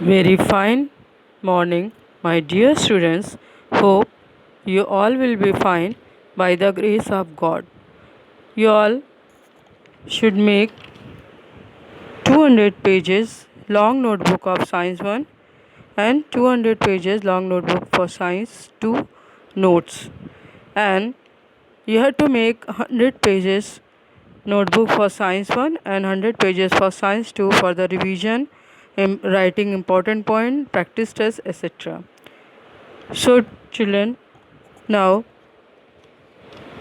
Very fine morning, my dear students. Hope you all will be fine by the grace of God. You all should make 200 pages long notebook of Science 1 and 200 pages long notebook for Science 2 notes. And you have to make 100 pages notebook for Science 1 and 100 pages for Science 2 for the revision, writing important point, practice test, etc. So, children, now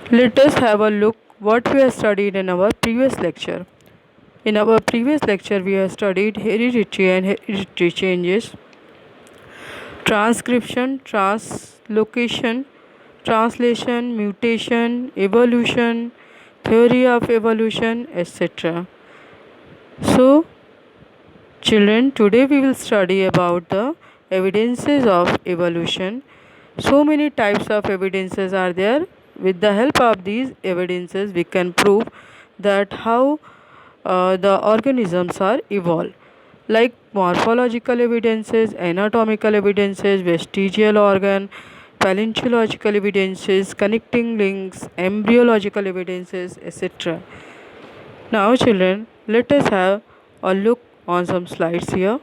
let us have a look what we have studied in our previous lecture. In our previous lecture, we have studied hereditary and hereditary changes, transcription, translocation, translation, mutation, evolution, theory of evolution, etc. So, children, today we will study about the evidences of evolution. So many types of evidences are there. With the help of these evidences, we can prove that how the organisms are evolved, like morphological evidences, anatomical evidences, vestigial organ, paleontological evidences, connecting links, embryological evidences, etc. Now, children, let us have a look on some slides here.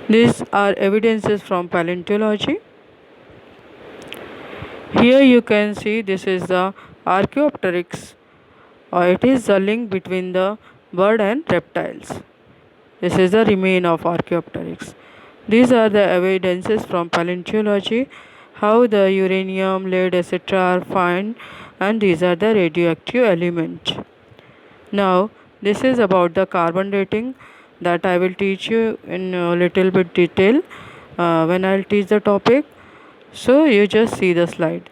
These are evidences from paleontology. Here you can see this is the Archaeopteryx. It is the link between the bird and reptiles. This is the remain of Archaeopteryx. These are the evidences from paleontology, how the uranium, lead, etc. are found, and these are the radioactive elements. Now, this is about the carbon dating that I will teach you in a little bit detail when I will teach the topic. So, you just see the slide.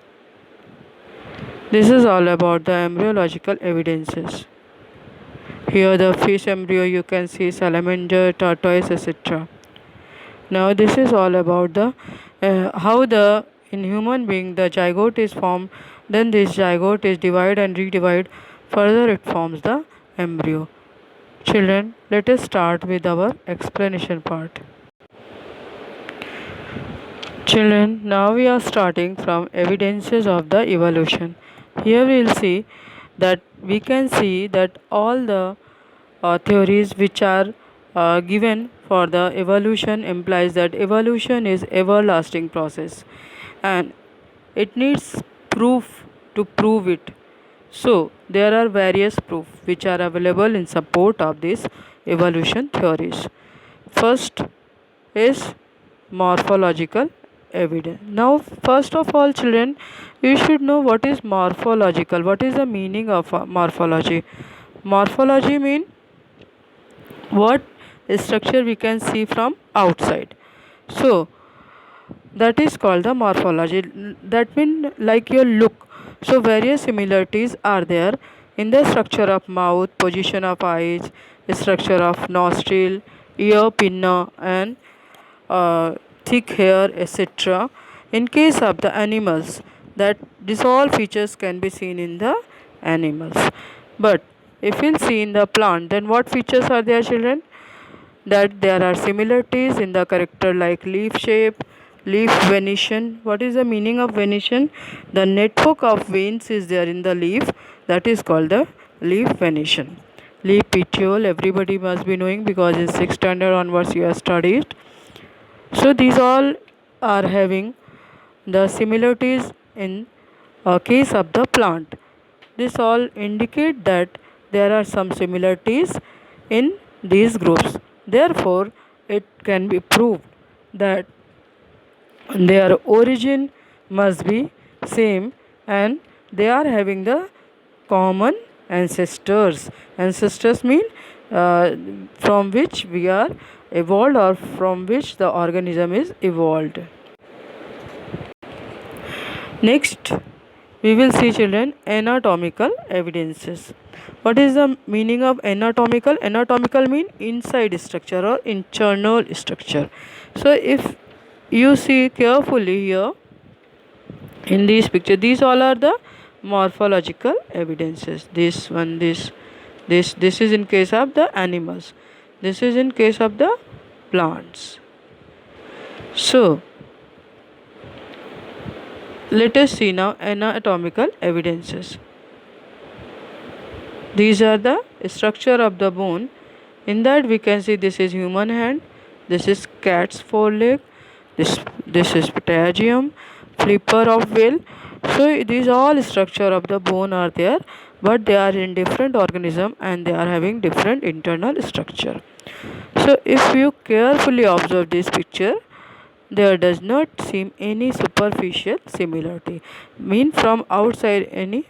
This is all about the embryological evidences. Here the fish embryo you can see salamander, tortoise, etc. Now this is all about the how the in human being the zygote is formed. Then this zygote is divided and redivided. Further it forms the embryo. Children, let us start with our explanation part. Children, now we are starting from evidences of the evolution. Here we will see that we can see that all the theories which are given for the evolution implies that evolution is everlasting process and it needs proof to prove it. So there are various proofs which are available in support of these evolution theories. First is morphological evidence. Now, first of all, children, you should know what is morphological. What is the meaning of morphology? Morphology means what structure we can see from outside. So, that is called the morphology. That means like your look. So, various similarities are there in the structure of mouth, position of eyes, structure of nostril, ear, pinna, and thick hair, etc. In case of the animals, that these all features can be seen in the animals. But if we'll see in the plant, then what features are there, children? That there are similarities in the character like leaf shape, leaf venation. What is the meaning of venation? The network of veins is there in the leaf, that is called the leaf venation. Leaf petiole, everybody must be knowing because in 6th standard onwards you have studied. So these all are having the similarities in a case of the plant. This all indicate that there are some similarities in these groups. Therefore, it can be proved that their origin must be same and they are having the common ancestors. Ancestors mean from which we are evolved or from which the organism is evolved. Next, we will see, children, anatomical evidences. What is the meaning of anatomical? Anatomical mean inside structure or internal structure. So if you see carefully here in this picture, these all are the morphological evidences. This one, this is in case of the animals. This is in case of the plants. So, let us see now anatomical evidences. These are the structure of the bone. In that we can see this is human hand, this is cat's foreleg, this is patagium, flipper of whale. So these all structure of the bone are there, but they are in different organism and they are having different internal structure. So if you carefully observe this picture, there does not seem any superficial similarity. Mean from outside any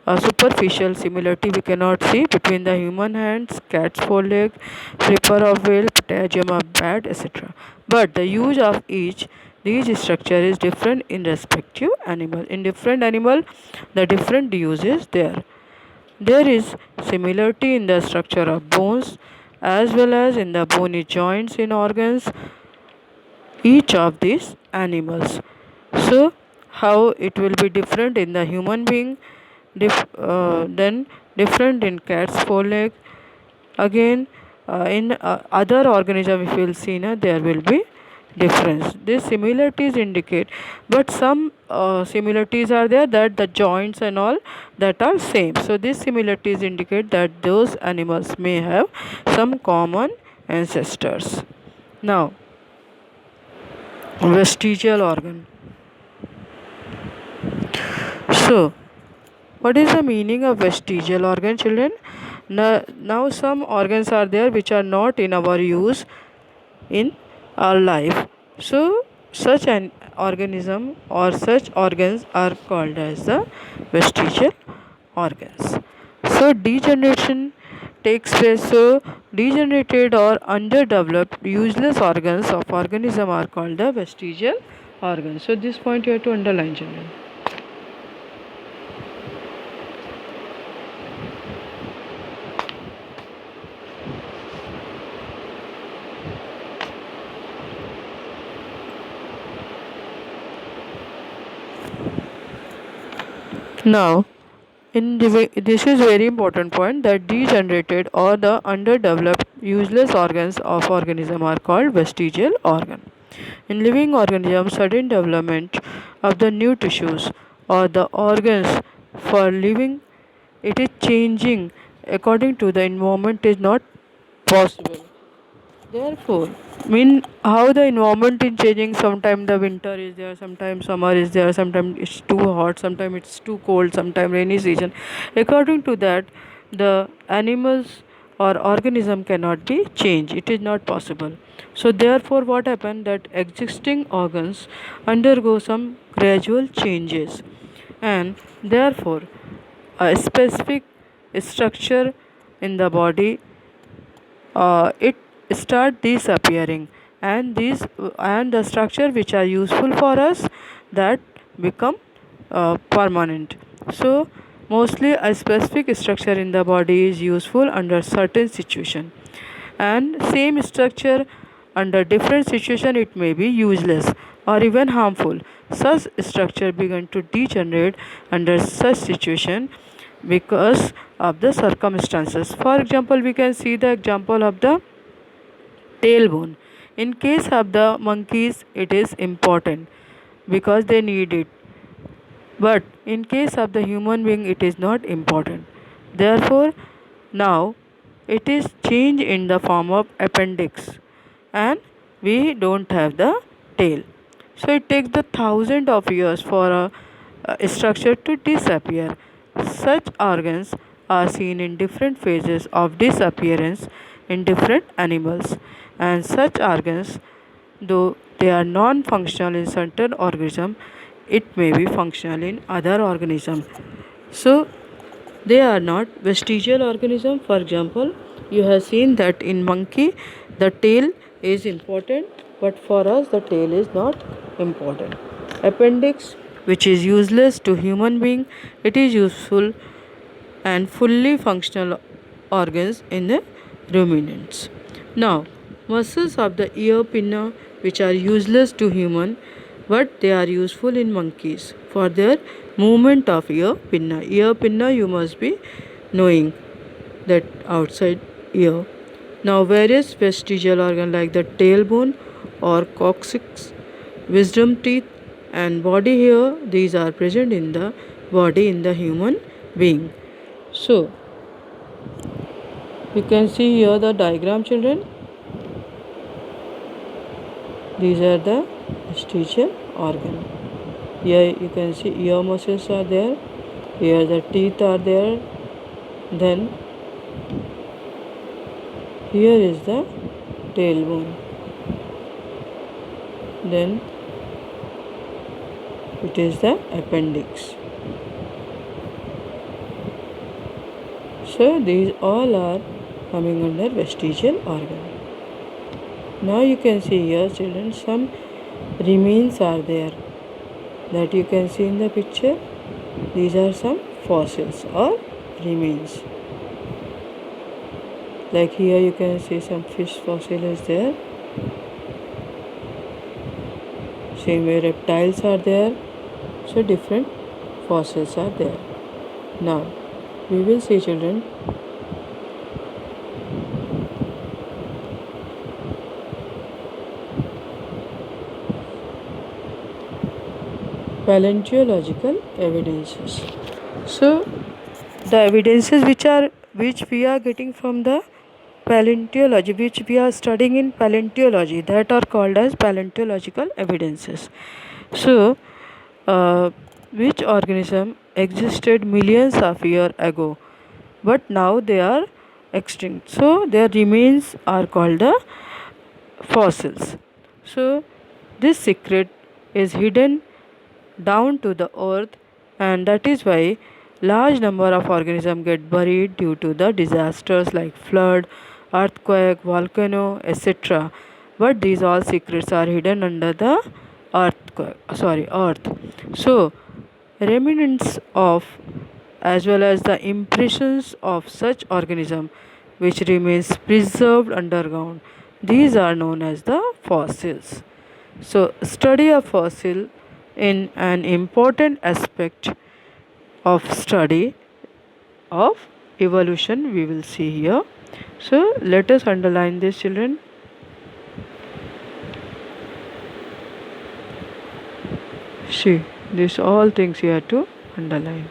superficial similarity we cannot see between the human hands, cat's foreleg, flipper of whale, patagium of bat, etc. But the use of each these structure is different in respective animal. In different animal, the different use is there. There is similarity in the structure of bones as well as in the bony joints in organs each of these animals. So, how it will be different in the human being, then different in cat's foreleg. Again, in other organism, if you will see, there will be difference. These similarities indicate, but some similarities are there that the joints and all that are same. So these similarities indicate that those animals may have some common ancestors. Now, vestigial organ. So, what is the meaning of vestigial organ, children? Now some organs are there which are not in our use in our life. So, such an organism or such organs are called as the vestigial organs. So, degeneration takes place. So, degenerated or underdeveloped useless organs of organism are called the vestigial organs. So, this point you have to underline, children. Now, this is very important point that degenerated or the underdeveloped useless organs of organism are called vestigial organ. In living organisms, sudden development of the new tissues or the organs for living it is changing according to the environment is not possible. Therefore, mean how the environment is changing. Sometimes the winter is there, sometimes summer is there, sometimes it's too hot, sometimes it's too cold, sometimes rainy season. According to that, the animals or organism cannot be changed. It is not possible. So therefore, what happened that existing organs undergo some gradual changes, and therefore a specific structure in the body it start disappearing, and these and the structure which are useful for us that become permanent. So mostly a specific structure in the body is useful under certain situation, and same structure under different situation it may be useless or even harmful. Such structure begin to degenerate under such situation because of the circumstances. For example, we can see the example of the tailbone. In case of the monkeys, it is important because they need it. But in case of the human being, it is not important. Therefore, now it is changed in the form of appendix, and we don't have the tail. So it takes the thousand of years for a structure to disappear. Such organs are seen in different phases of disappearance in different animals, and such organs, though they are non-functional in certain organism, it may be functional in other organism. So they are not vestigial organism. For example, you have seen that in monkey the tail is important, but for us the tail is not important. Appendix, which is useless to human being, it is useful and fully functional organs in the ruminants. Now, muscles of the ear pinna, which are useless to human, but they are useful in monkeys for their movement of ear pinna. Ear pinna, you must be knowing that outside ear. Now, various vestigial organs like the tailbone or coccyx, wisdom teeth, and body hair, these are present in the body in the human being. So, you can see here the diagram, children. These are the vestigial organ. Here you can see ear muscles are there. Here the teeth are there. Then here is the tailbone. Then it is the appendix. So these all are coming under vestigial organ. Now you can see here, children, some remains are there that you can see in the picture. These are some fossils or remains. Like here you can see some fish fossil is there. Same way reptiles are there. So different fossils are there. Now we will see, children, paleontological evidences. So the evidences which we are getting from the paleontology, which we are studying in paleontology, that are called as paleontological evidences. So which organism existed millions of years ago, but now they are extinct. So their remains are called the fossils. So this secret is hidden down to the earth, and that is why large number of organisms get buried due to the disasters like flood, earthquake, volcano, etc. But these all secrets are hidden under the earth. So remnants of as well as the impressions of such organism which remains preserved underground, these are known as the fossils. So study of fossil in an important aspect of study of evolution we will see here. So let us underline this, children. See, these all things you have to underline.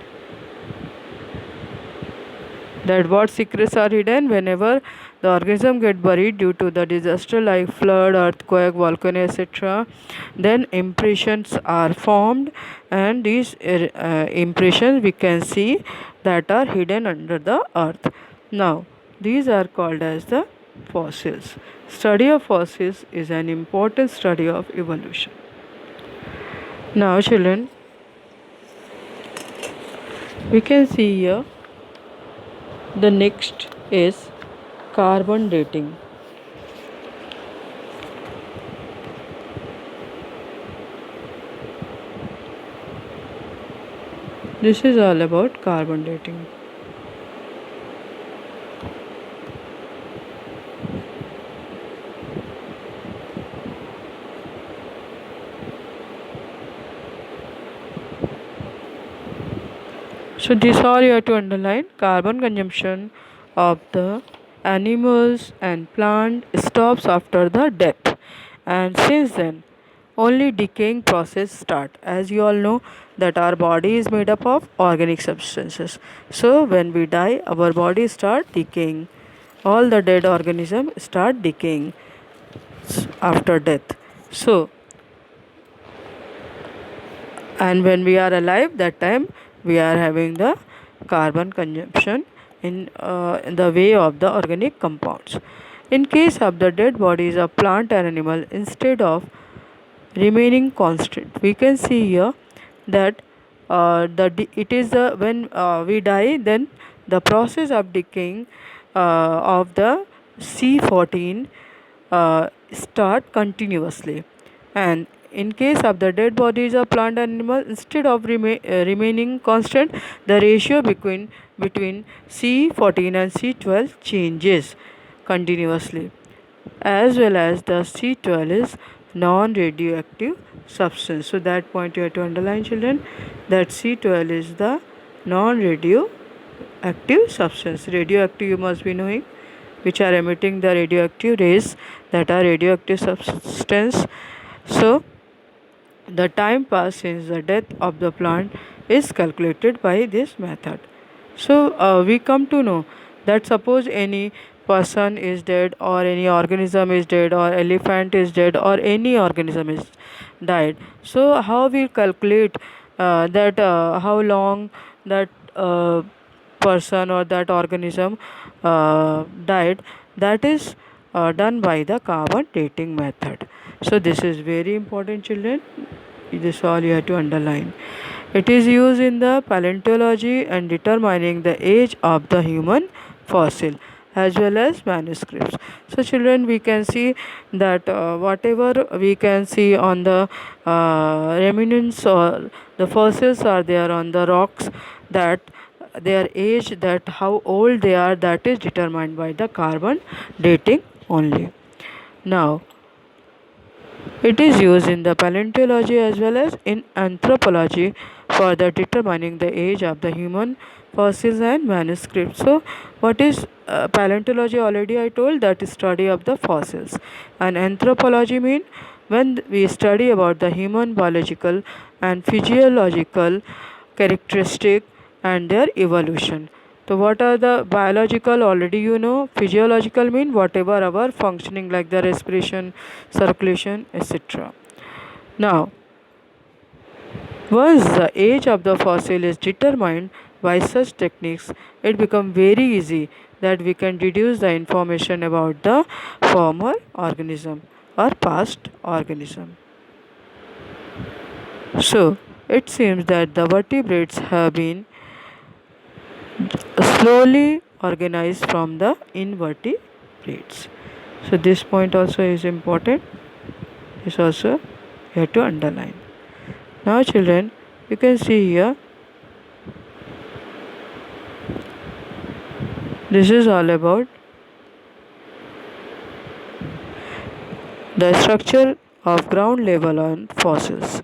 That what secrets are hidden whenever the organism get buried due to the disaster like flood, earthquake, volcano, etc. Then impressions are formed, and these impressions we can see that are hidden under the earth. Now these are called as the fossils. Study of fossils is an important study of evolution. Now children, we can see here the next is carbon dating. This is all about carbon dating. So this all you have to underline. Carbon consumption of the animals and plant stops after the death, and since then only decaying process start. As you all know that our body is made up of organic substances. So when we die, our body start decaying. All the dead organisms start decaying after death. So and when we are alive, that time we are having the carbon consumption in the way of the organic compounds. In case of the dead bodies of plant and animal, instead of remaining constant, we can see here that it is the when we die, then the process of decaying of the C14 start continuously, and in case of the dead bodies of plant and animal, instead of remaining constant, the ratio between C14 and C12 changes continuously, as well as the C12 is non-radioactive substance. So that point you have to underline, children, that C12 is the non-radioactive substance. Radioactive you must be knowing, which are emitting the radioactive rays, that are radioactive substance. So the time passed since the death of the plant is calculated by this method. So we come to know that suppose any person is dead, or any organism is dead, or elephant is dead, or any organism is died. So how we calculate that how long that person or that organism died? That is done by the carbon dating method. So this is very important, children. This all you have to underline. It is used in the paleontology and determining the age of the human fossil as well as manuscripts. So children, we can see that whatever we can see on the remnants or the fossils are there on the rocks, that their age, that how old they are, that is determined by the carbon dating only. Now it is used in the paleontology as well as in anthropology for the determining the age of the human fossils and manuscripts. So, what is paleontology? Already I told, that is study of the fossils, and anthropology mean when we study about the human biological and physiological characteristic and their evolution. So what are the biological? Already you know. Physiological mean whatever our functioning, like the respiration, circulation, etc. Now once the age of the fossil is determined by such techniques, it becomes very easy that we can deduce the information about the former organism or past organism. So it seems that the vertebrates have been slowly organized from the invertebrates. So this point also is important. This also you have to underline. Now children, you can see here, this is all about the structure of ground level on fossils.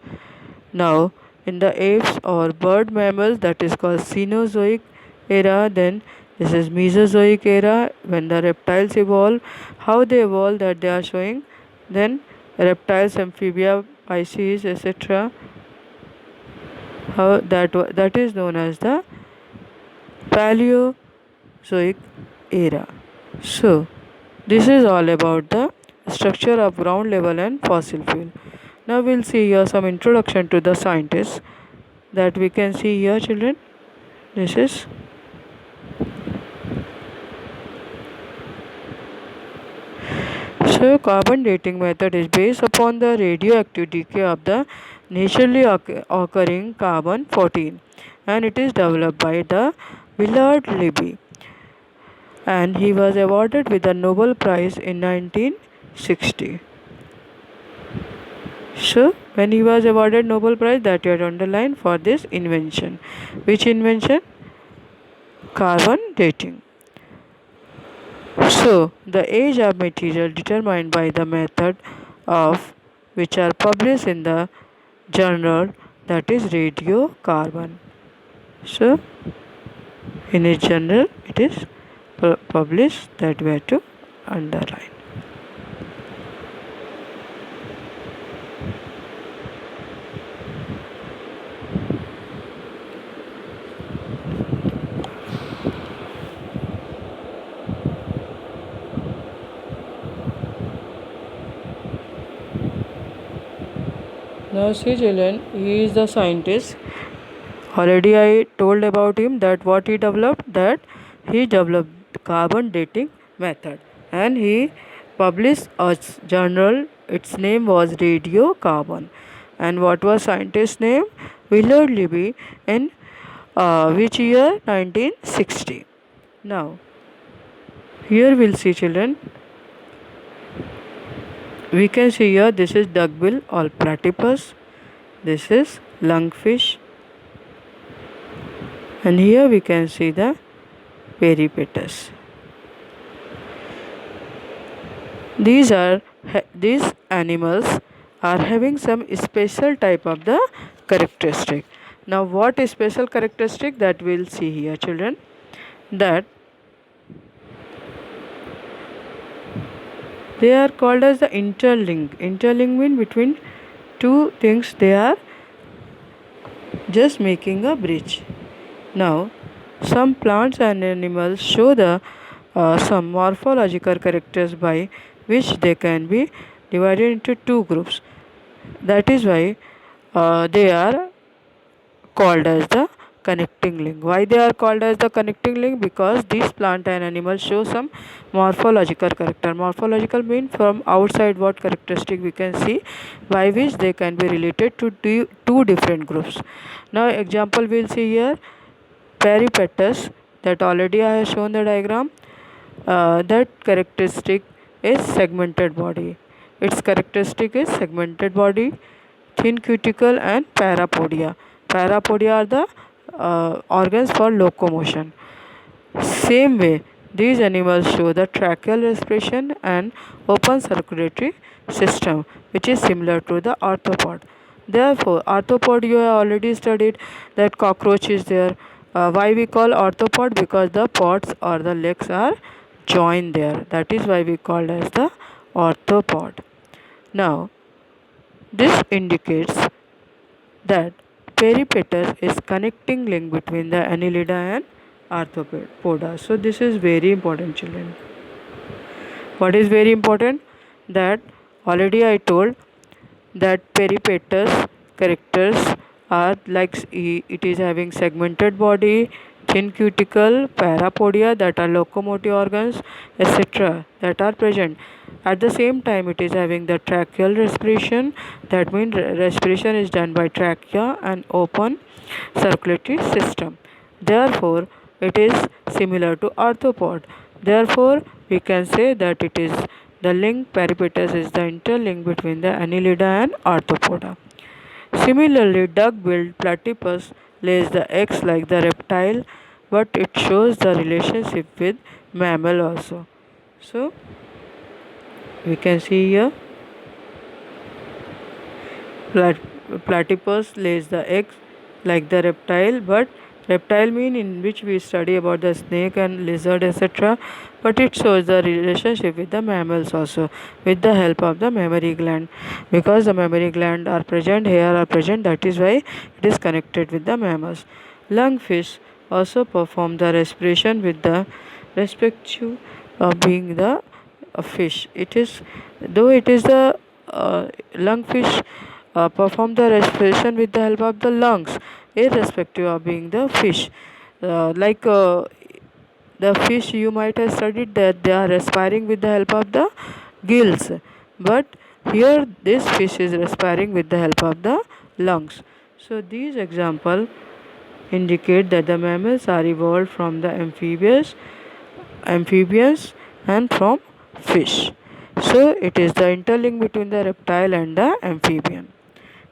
Now in the apes or bird mammals, that is called Cenozoic era. Then this is Mesozoic era, when the reptiles evolve. How they evolve, that they are showing. Then reptiles, amphibia, Pisces, etc. How that is known as the Paleozoic era. So this is all about the structure of ground level and fossil fuel. Now we'll see here some introduction to the scientists, that we can see here, children. This is so carbon dating method is based upon the radioactive decay of the naturally occurring carbon 14, and it is developed by the Willard Libby, and he was awarded with the Nobel Prize in 1960. So when he was awarded Nobel Prize, that you have underlined for this invention. Which invention? Carbon dating. So the age of material determined by the method of which are published in the journal, that is radiocarbon. So in a journal it is published, that we have to underline. Now see children, he is the scientist. Already I told about him, that what he developed, that he developed carbon dating method, and he published a journal. Its name was Radiocarbon. And what was scientist name? Willard Libby, in which year? 1960. Now here we'll see children, we can see here, this is duckbill or platypus, this is lungfish, and here we can see the peripatus. These animals are having some special type of the characteristic. Now what is special characteristic, that we'll see here children, that They are called as the interlink. Interlink means between two things they are just making a bridge. Now, some plants and animals show the some morphological characters by which they can be divided into two groups. That is why they are called as the connecting link. Why they are called as the connecting link? Because these plant and animals show some morphological character. Morphological mean from outside what characteristic we can see by which they can be related to two different groups. Now example we'll see here, peripetus, that already I have shown the diagram. That characteristic is segmented body. Its characteristic is segmented body, thin cuticle and parapodia. Parapodia are the organs for locomotion. Same way, these animals show the tracheal respiration and open circulatory system, which is similar to the arthropod. Therefore, arthropod you have already studied that cockroach is there. Why we call arthropod? Because the pods or the legs are joined there. That is why we call as the arthropod. Now, this indicates that peripetus is connecting link between the annelida and arthropoda. So this is very important, children. What is very important? That already I told that peripetus characters are like it is having segmented body, thin cuticle, parapodia that are locomotive organs, etc. that are present. At the same time, it is having the tracheal respiration. That means respiration is done by trachea and open circulatory system. Therefore, it is similar to arthropod. Therefore, we can say that it is the link peripetus is the interlink between the annelida and arthropoda. Similarly, duck-billed platypus lays the eggs like the reptile, but it shows the relationship with mammal also. So, we can see here platypus lays the eggs like the reptile, but reptile mean in which we study about the snake and lizard etc. But it shows the relationship with the mammals also with the help of the mammary gland, because the mammary gland are present here are present, that is why it is connected with the mammals. Lungfish also perform the respiration with the respective of being the fish. It is though it is the lungfish perform the respiration with the help of the lungs, irrespective of being the fish. Like the fish, you might have studied that they are respiring with the help of the gills, but here this fish is respiring with the help of the lungs. So these examples indicate that the mammals are evolved from the amphibians and from fish. So it is the interlink between the reptile and the amphibian.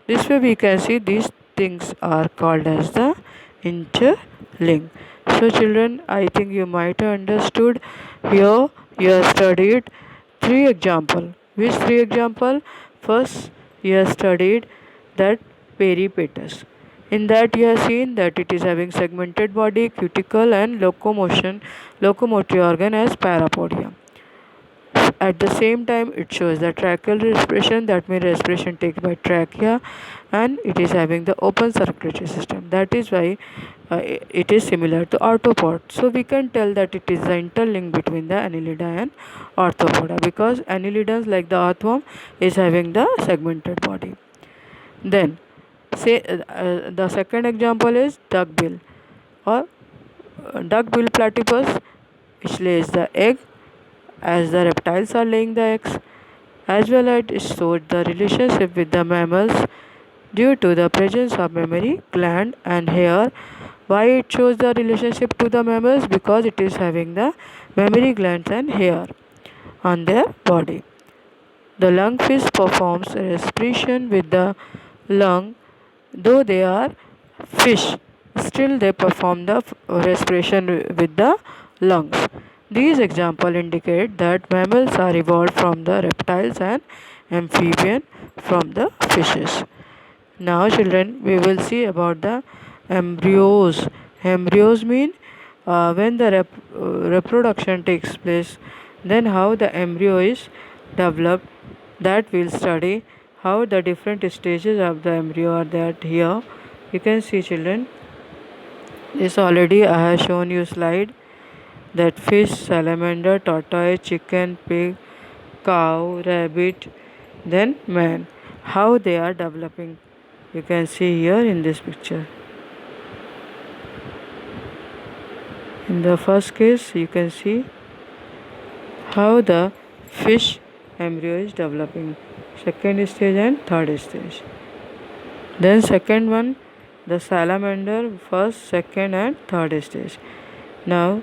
This way we can see these things are called as the interlink. So children, I think you might have understood. Here you have studied three example. Which three example? First you have studied that peripetus. In that you have seen that it is having segmented body, cuticle and locomotive organ as parapodia. At the same time, it shows the tracheal respiration, that means respiration taken by trachea, and it is having the open circulatory system. That is why it is similar to arthropod. So we can tell that it is the interlink between the annelida and arthropoda, because annelidans like the earthworm is having the segmented body. Then say the second example is duckbill or duckbill platypus, which lays the egg as the reptiles are laying the eggs, as well as it showed the relationship with the mammals due to the presence of mammary gland and hair. Why it shows the relationship to the mammals? Because it is having the mammary glands and hair on their body. The lungfish performs respiration with the lung, though they are fish. Still, they perform the respiration with the lungs. These examples indicate that mammals are evolved from the reptiles and amphibian from the fishes. Now, children, we will see about the embryos. Embryos mean when the reproduction takes place, then how the embryo is developed, that will study how the different stages of the embryo are that here. You can see children, this already I have shown you slide that fish, salamander, tortoise, chicken, pig, cow, rabbit, then man, how they are developing. You can see here in this picture. In the first case, you can see how the fish embryo is developing. Second stage and third stage. Then second one, the salamander, first, second and third stage. Now,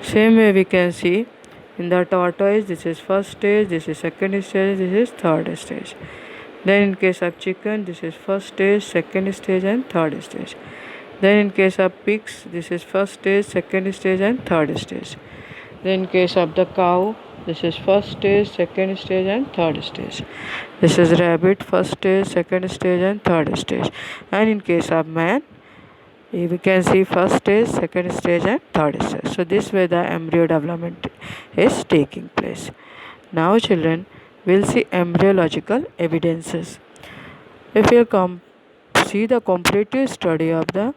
same way we can see in the tortoise, this is first stage, this is second stage, this is third stage. Then in case of chicken, this is first stage, second stage and third stage. Then in case of pigs, this is first stage, second stage and third stage. Then in case of the cow, this is first stage, second stage and third stage. This is rabbit, first stage, second stage and third stage. And in case of man, we can see first stage, second stage and third stage. So this way the embryo development is taking place. Now children, we'll see embryological evidences. If you see the comparative study of the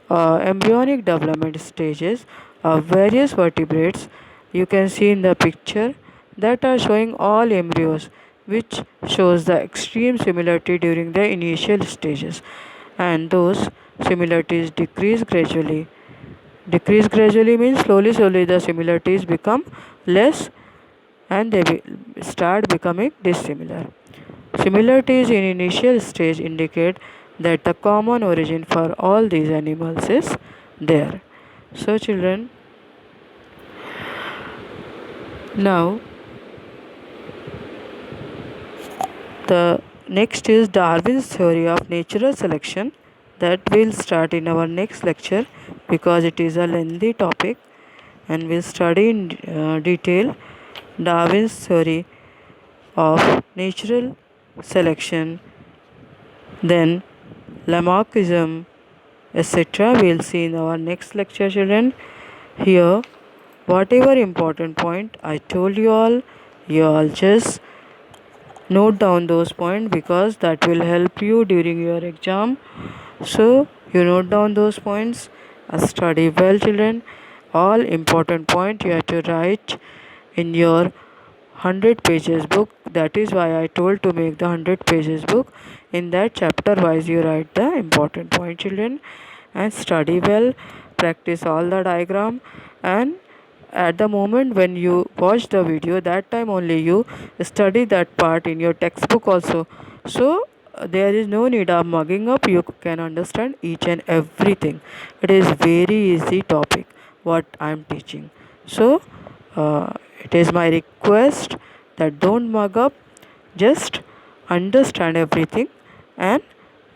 embryonic development stages of various vertebrates, you can see in the picture that are showing all embryos, which shows the extreme similarity during the initial stages, and those similarities decrease gradually. Decrease gradually means slowly the similarities become less and they start becoming dissimilar. Similarities in initial stage indicate that the common origin for all these animals is there. So children, now the next is Darwin's theory of natural selection, that will start in our next lecture because it is a lengthy topic, and we'll study in detail Darwin's theory of natural selection, then Lamarckism, etc. We'll see in our next lecture children. Here, whatever important point I told you all just note down those points because that will help you during your exam. So you note down those points, study well children. All important point you have to write in your 100 pages book. That is why I told to make the 100 pages book. In that chapter wise you write the important point children, and study well, practice all the diagram, and at the moment when you watch the video, that time only you study that part in your textbook also. So there is no need of mugging up, you can understand each and everything. It is very easy topic what I am teaching. So it is my request that don't mug up, just understand everything and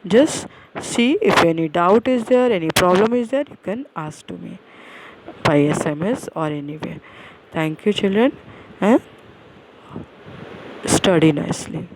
just see if any doubt is there, any problem is there, you can ask to me by SMS or anywhere. Thank you children, and study nicely.